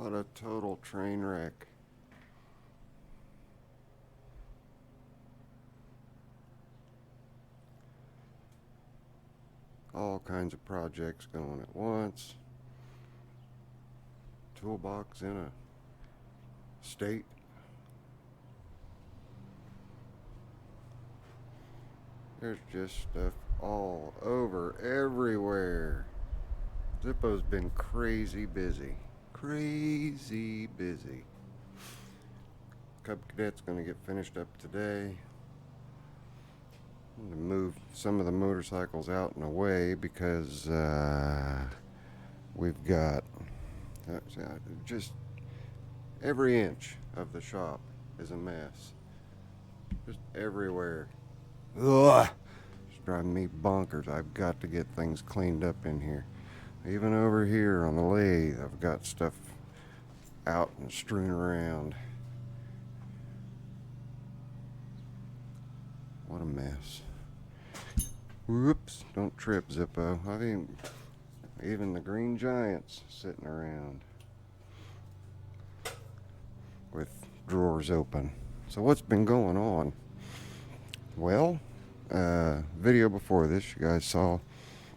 What a total train wreck. All kinds of projects going at once. Toolbox in a state. There's just stuff all over everywhere. Zippo's been crazy busy. Crazy busy. Cub Cadet's gonna get finished up today. I'm gonna move some of the motorcycles out and away because we've got just every inch of the shop is a mess. Just everywhere. Ugh! It's driving me bonkers. I've got to get things cleaned up in here. Even over here on the lathe, I've got stuff out and strewn around. What a mess. Whoops, don't trip, Zippo. Even the green giant's sitting around with drawers open. So what's been going on? Well, video before this you guys saw,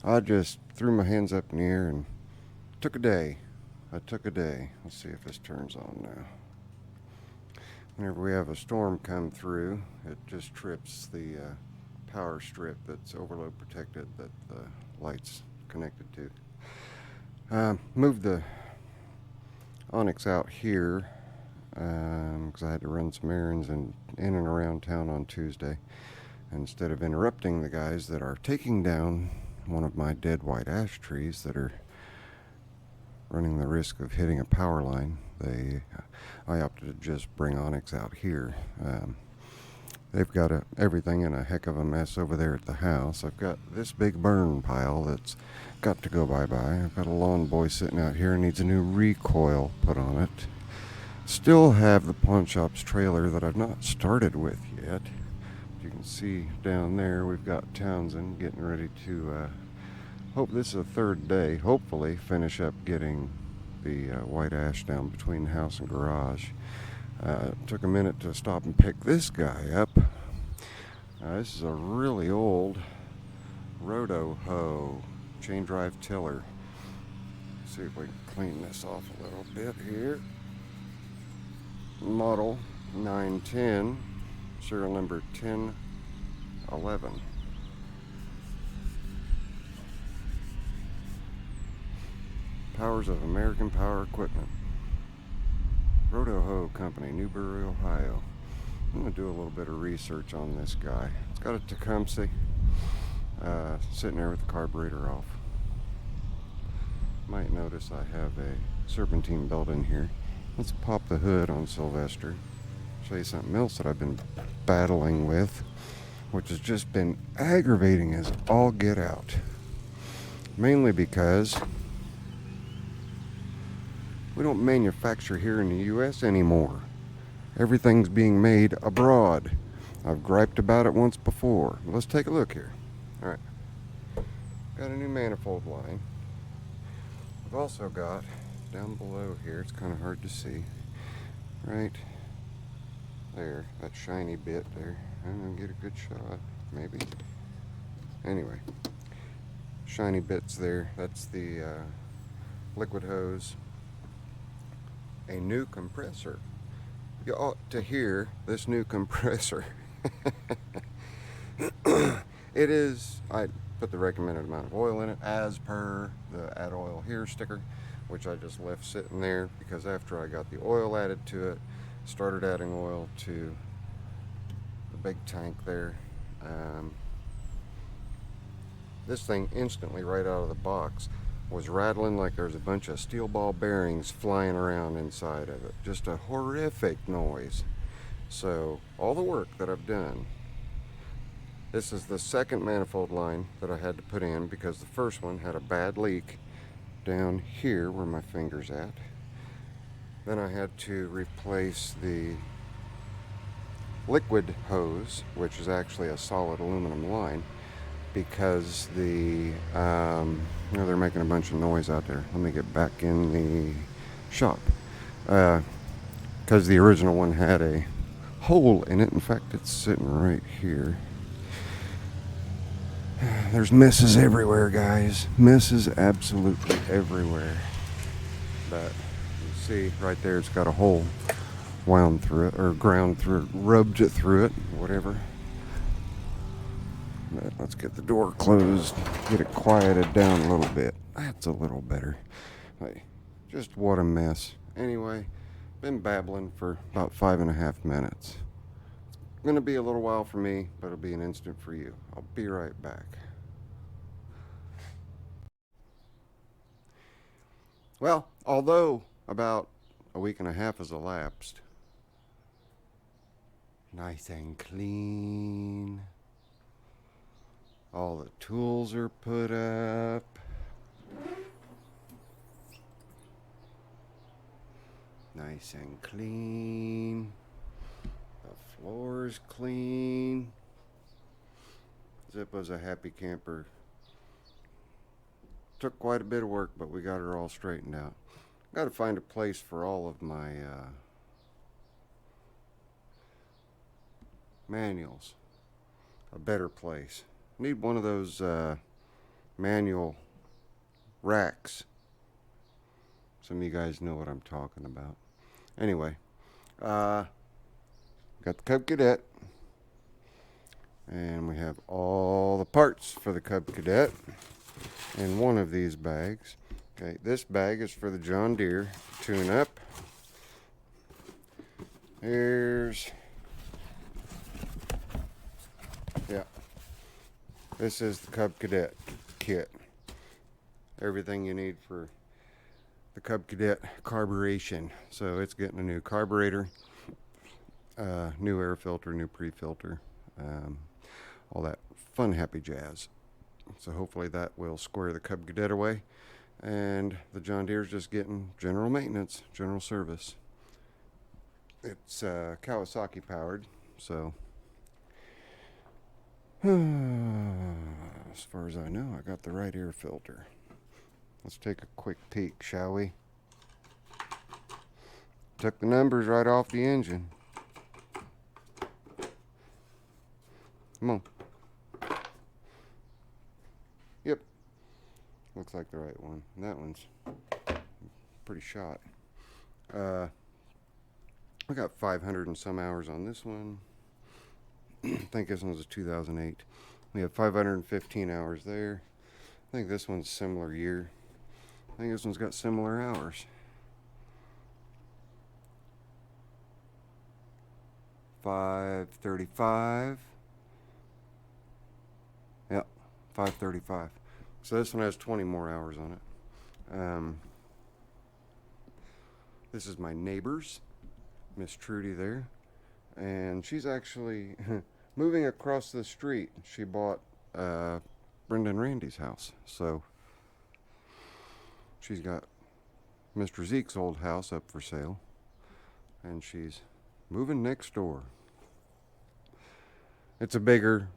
I just threw my hands up in the air and took a day. I took a day. Let's see if this turns on now. Whenever we have a storm come through, it just trips the power strip that's overload protected that the light's connected to. Moved the Onyx out here because I had to run some errands in and around town on Tuesday. Instead of interrupting the guys that are taking down one of my dead white ash trees that are running the risk of hitting a power line, I opted to just bring Onyx out here. They've got everything in a heck of a mess over there at the house. I've got this big burn pile that's got to go bye-bye. I've got a lawn boy sitting out here, needs a new recoil put on it. Still have the pawn shop's trailer that I've not started with yet. You can see down there we've got Townsend getting ready to hope this is the third day, hopefully finish up getting the white ash down between the house and garage. Took a minute to stop and pick this guy up. This is a really old roto hoe chain drive tiller. See if we can clean this off a little bit here. Model 910, serial number 1011. Powers of American Power Equipment. Roto Hoe Company, Newbury, Ohio. I'm going to do a little bit of research on this guy. It's got a Tecumseh sitting there with the carburetor off. Might notice I have a serpentine belt in here. Let's pop the hood on Sylvester. Show you something else that I've been battling with, which has just been aggravating as all get out. Mainly because we don't manufacture here in the U.S. anymore. Everything's being made abroad. I've griped about it once before. Let's take a look here. Alright. Got a new manifold line. I've also got, down below here, it's kind of hard to see, right there, that shiny bit there. I'm going to get a good shot, maybe. Anyway, shiny bits there. That's the liquid hose. A new compressor. You ought to hear this new compressor. It is, I put the recommended amount of oil in it as per the add oil here sticker, which I just left sitting there because after I got the oil added to it, started adding oil to the big tank there. This thing instantly right out of the box was rattling like there's a bunch of steel ball bearings flying around inside of it. Just a horrific noise. So all the work that I've done, this is the second manifold line that I had to put in because the first one had a bad leak down here where my finger's at. Then I had to replace the liquid hose, which is actually a solid aluminum line, because they're making a bunch of noise out there. Let me get back in the shop. because the original one had a hole in it. In fact, it's sitting right here. There's messes everywhere, guys. Messes absolutely everywhere. But you see right there, it's got a hole wound through it, or ground through it, rubbed it through it, whatever. But let's get the door closed, get it quieted down a little bit. That's a little better. Hey, just what a mess. Anyway, been babbling for about 5.5 minutes. It's gonna be a little while for me, but it'll be an instant for you. I'll be right back. Well, although about a week and a half has elapsed, nice and clean. All the tools are put up. Nice and clean. The floor's clean. Zippo's a happy camper. Took quite a bit of work, but we got her all straightened out. Got to find a place for all of my manuals. A better place. Need one of those manual racks. Some of you guys know what I'm talking about. Anyway, got the Cub Cadet. And we have all the parts for the Cub Cadet in one of these bags. Okay, this bag is for the John Deere tune-up. Here's, yeah, this is the Cub Cadet kit. Everything you need for the Cub Cadet carburation. So it's getting a new carburetor, new air filter, new pre-filter, all that fun, happy jazz. So hopefully that will square the Cub Cadet away. And the John Deere's just getting general maintenance, general service. It's Kawasaki powered, so as far as I know, I got the right air filter. Let's take a quick peek, shall we? Took the numbers right off the engine. Come on. Yep. Looks like the right one. That one's pretty shot. I got 500 and some hours on this one. I think this one's a 2008. We have 515 hours there. I think this one's similar year. I think this one's got similar hours. 535. Yep, 535. So this one has 20 more hours on it. This is my neighbor's, Miss Trudy there. And she's actually moving across the street. She bought Brenda and Randy's house. So she's got Mr. Zeke's old house up for sale. And she's moving next door. It's a bigger,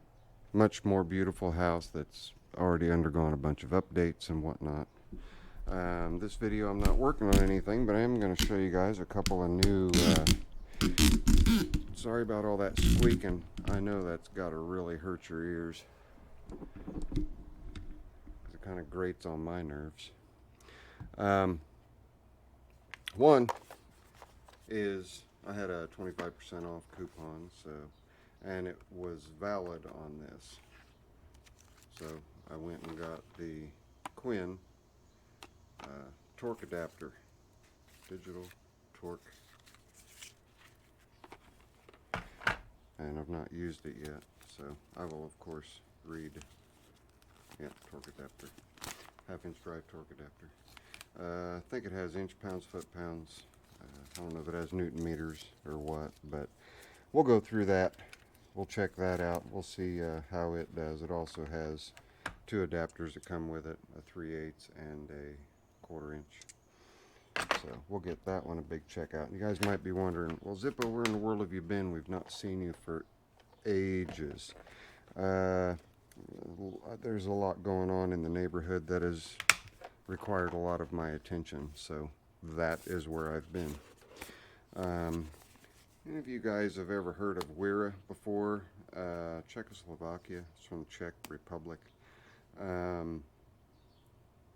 much more beautiful house that's already undergone a bunch of updates and whatnot. This video I'm not working on anything, but I am going to show you guys a couple of new... sorry about all that squeaking. I know that's got to really hurt your ears. It kind of grates on my nerves. One is I had a 25% off coupon, so, and it was valid on this. So I went and got the Quinn torque adapter, digital torque, and I've not used it yet, so I will of course read. Yeah, torque adapter, half-inch drive torque adapter. I think it has inch, pounds, foot pounds. I don't know if it has Newton meters or what, but we'll go through that. We'll check that out. We'll see how it does. It also has two adapters that come with it, a 3/8 and a 1/4 inch. So we'll get that one a big check out. You guys might be wondering, well, Zippo, where in the world have you been? We've not seen you for ages. There's a lot going on in the neighborhood that has required a lot of my attention, so that is where I've been. Any of you guys have ever heard of Wira before? Czechoslovakia. It's from the Czech Republic.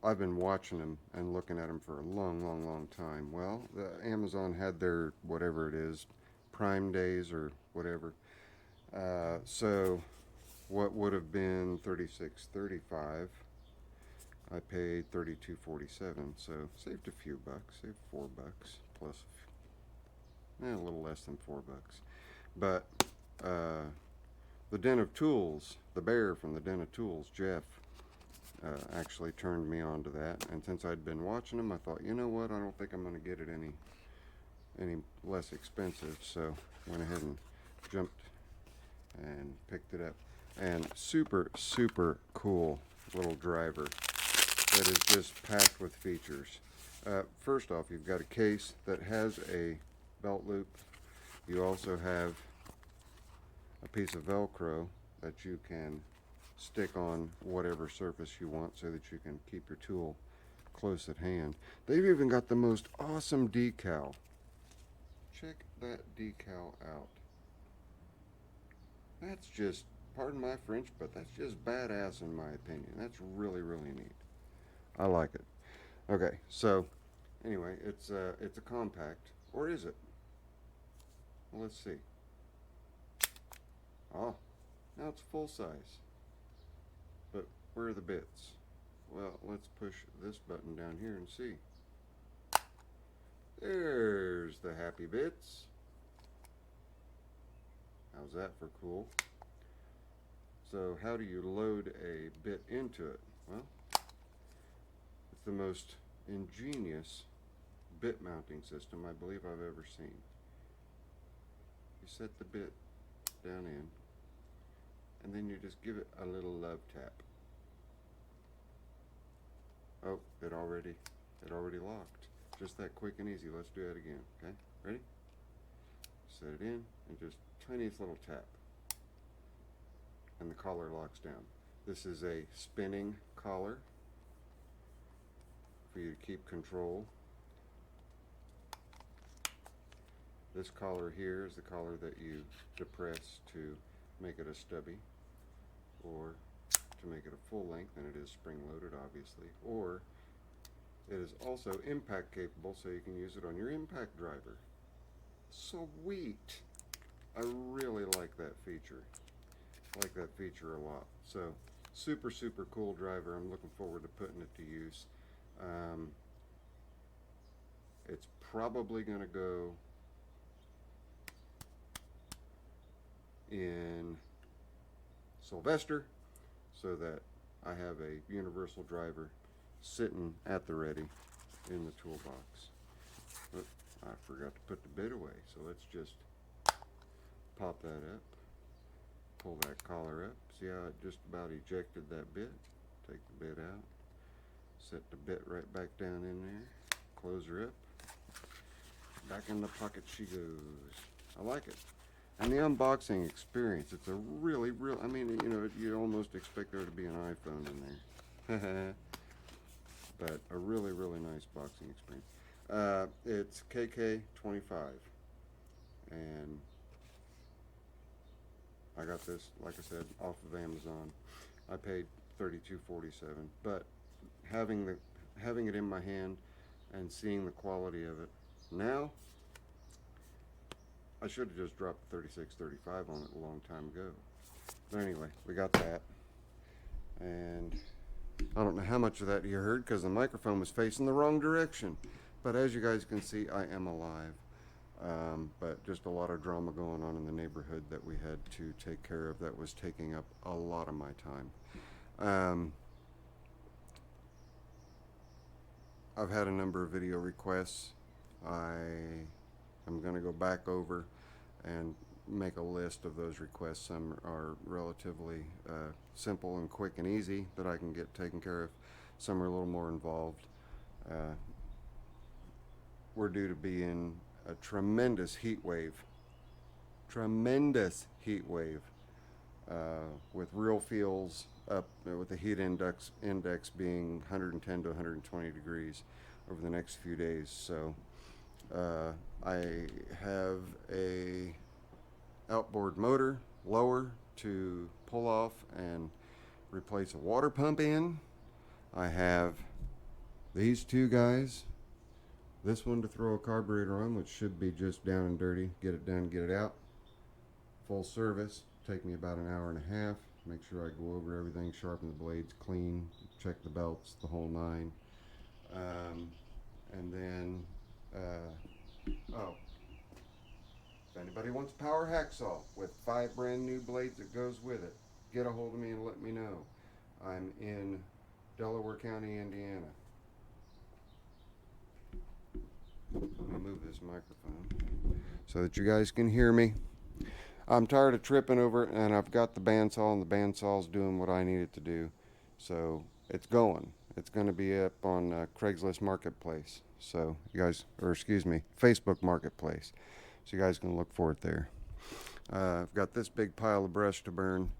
I've been watching them and looking at them for a long time. Well, Amazon had their whatever it is, Prime Days or whatever. So what would have been $36.35, I paid $32.47. So saved a few bucks, saved $4 plus a little less than $4. But the Den of Tools, the bear from the Den of Tools, Jeff, actually turned me on to that. And since I'd been watching them, I thought, you know what, I don't think I'm going to get it any less expensive. So went ahead and jumped and picked it up. And super cool little driver that is just packed with features. First off, you've got a case that has a belt loop. You also have a piece of Velcro that you can stick on whatever surface you want so that you can keep your tool close at hand. They've even got the most awesome decal. Check that decal out. That's just, pardon my French, but that's just badass in my opinion. That's really neat. I like it. Okay, so anyway, it's a compact, or is it? Well, let's see. Oh, now it's full size. But where are the bits? Well, let's push this button down here and see. There's the happy bits. How's that for cool? So how do you load a bit into it? Well, it's the most ingenious bit mounting system I believe I've ever seen. You set the bit down in, and then you just give it a little love tap. Oh, it already locked. Just that quick and easy. Let's do it again. Okay, ready? Set it in, and just tiniest little tap, and the collar locks down. This is a spinning collar for you to keep control. This collar here is the collar that you depress to make it a stubby, or to make it a full length, and it is spring loaded obviously, or it is also impact capable, so you can use it on your impact driver. Sweet! I really like that feature. I like that feature a lot. So super cool driver. I'm looking forward to putting it to use. It's probably going to go in Sylvester, so that I have a universal driver sitting at the ready in the toolbox. But I forgot to put the bit away, so let's just pop that up, pull that collar up. See how it just about ejected that bit? Take the bit out, set the bit right back down in there, close her up, back in the pocket she goes. I like it. And the unboxing experience, it's a really, I mean, you know, you almost expect there to be an iPhone in there. But a really nice boxing experience. It's KK25. And I got this, like I said, off of Amazon. I paid $32.47. But having it in my hand and seeing the quality of it now, I should have just dropped the $36.35 on it a long time ago. But anyway, we got that. And I don't know how much of that you heard because the microphone was facing the wrong direction. But as you guys can see, I am alive. But just a lot of drama going on in the neighborhood that we had to take care of that was taking up a lot of my time. I've had a number of video requests. I'm going to go back over and make a list of those requests. Some are relatively simple and quick and easy that I can get taken care of. Some are a little more involved. We're due to be in a tremendous heat wave. With real feels up, with the heat index being 110 to 120 degrees over the next few days. So I have a outboard motor lower to pull off and replace a water pump in. I have these two guys. This one to throw a carburetor on, which should be just down and dirty. Get it done, get it out. Full service. Take me about an hour and a half. Make sure I go over everything, sharpen the blades, clean, check the belts, the whole nine. And then, oh, if anybody wants a power hacksaw with 5 brand new blades that goes with it, get a hold of me and let me know. I'm in Delaware County, Indiana. Let me move this microphone so that you guys can hear me. I'm tired of tripping over it, and I've got the bandsaw, and the bandsaw's doing what I need it to do. So it's going. It's going to be up on Craigslist Marketplace. So you guys, or excuse me, Facebook Marketplace. So you guys can look for it there. I've got this big pile of brush to burn.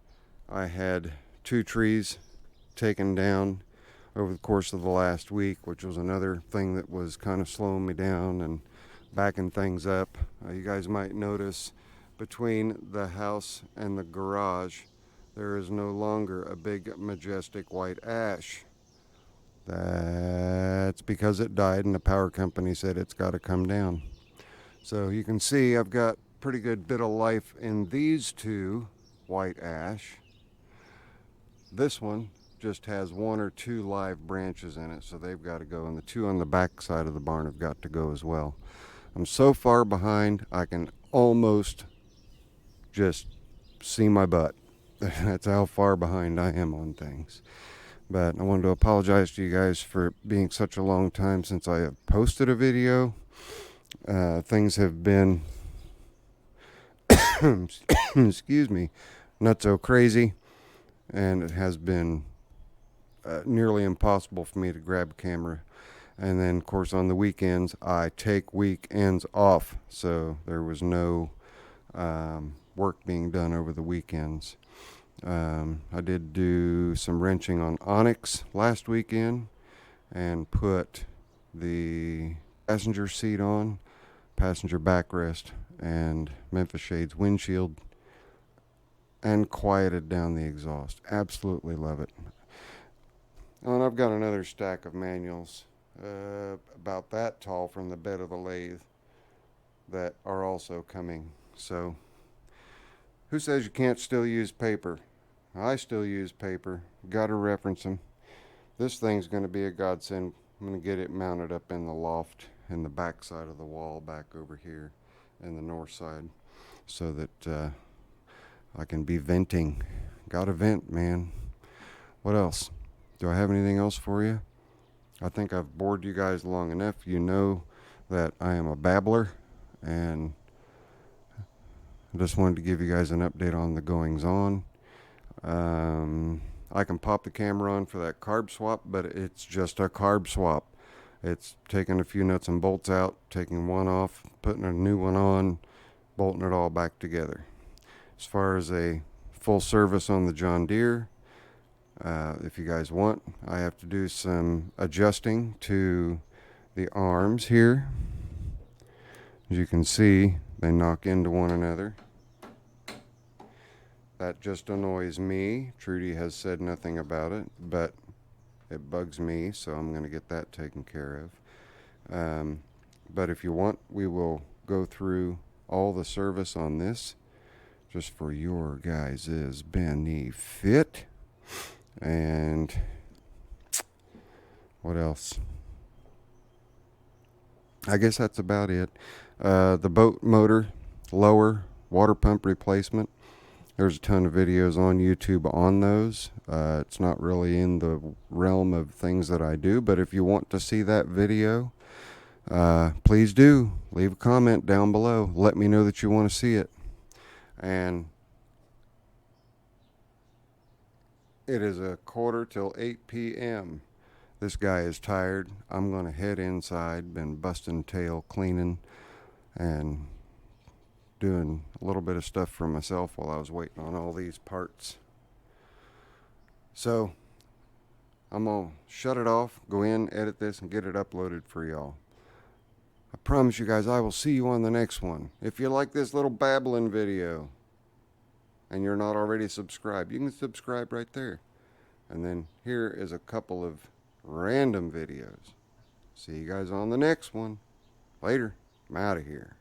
I had 2 trees taken down over the course of the last week, which was another thing that was kind of slowing me down and backing things up. You guys might notice between the house and the garage, there is no longer a big majestic white ash. That's because it died and the power company said it's got to come down. So you can see I've got pretty good bit of life in these 2 white ash. This one just has 1 or 2 live branches in it, so they've got to go, and the 2 on the back side of the barn have got to go as well. I'm so far behind I can almost just see my butt. That's how far behind I am on things. But I wanted to apologize to you guys for being such a long time since I have posted a video. Things have been excuse me, not so crazy, and it has been nearly impossible for me to grab a camera. And then of course on the weekends I take weekends off, so there was no work being done over the weekends. I did do some wrenching on Onyx last weekend and put the passenger seat on, passenger backrest, and Memphis Shades windshield, and quieted down the exhaust. Absolutely love it. Oh, and I've got another stack of manuals about that tall from the bed of the lathe that are also coming. So who says you can't still use paper? I still use paper. Got to reference them. This thing's going to be a godsend. I'm going to get it mounted up in the loft in the back side of the wall back over here in the north side so that I can be venting. Got to vent, man. What else? Do I have anything else for you? I think I've bored you guys long enough. You know that I am a babbler, and I just wanted to give you guys an update on the goings on. I can pop the camera on for that carb swap, but it's just a carb swap. It's taking a few nuts and bolts out, taking one off, putting a new one on, bolting it all back together. As far as a full service on the John Deere, if you guys want, I have to do some adjusting to the arms here. As you can see, they knock into one another. That just annoys me. Trudy has said nothing about it, but it bugs me, so I'm going to get that taken care of. But if you want, we will go through all the service on this just for your guys' benefit. And what else? I guess that's about it. The boat motor, lower, water pump replacement. There's a ton of videos on YouTube on those. It's not really in the realm of things that I do, but if you want to see that video, please do. Leave a comment down below. Let me know that you want to see it. And it is 7:45 p.m. This guy is tired. I'm going to head inside. Been busting tail, cleaning, and doing a little bit of stuff for myself while I was waiting on all these parts. So I'm going to shut it off, go in, edit this, and get it uploaded for y'all. I promise you guys, I will see you on the next one. If you like this little babbling video and you're not already subscribed, you can subscribe right there. And then here is a couple of random videos. See you guys on the next one. Later. I'm out of here.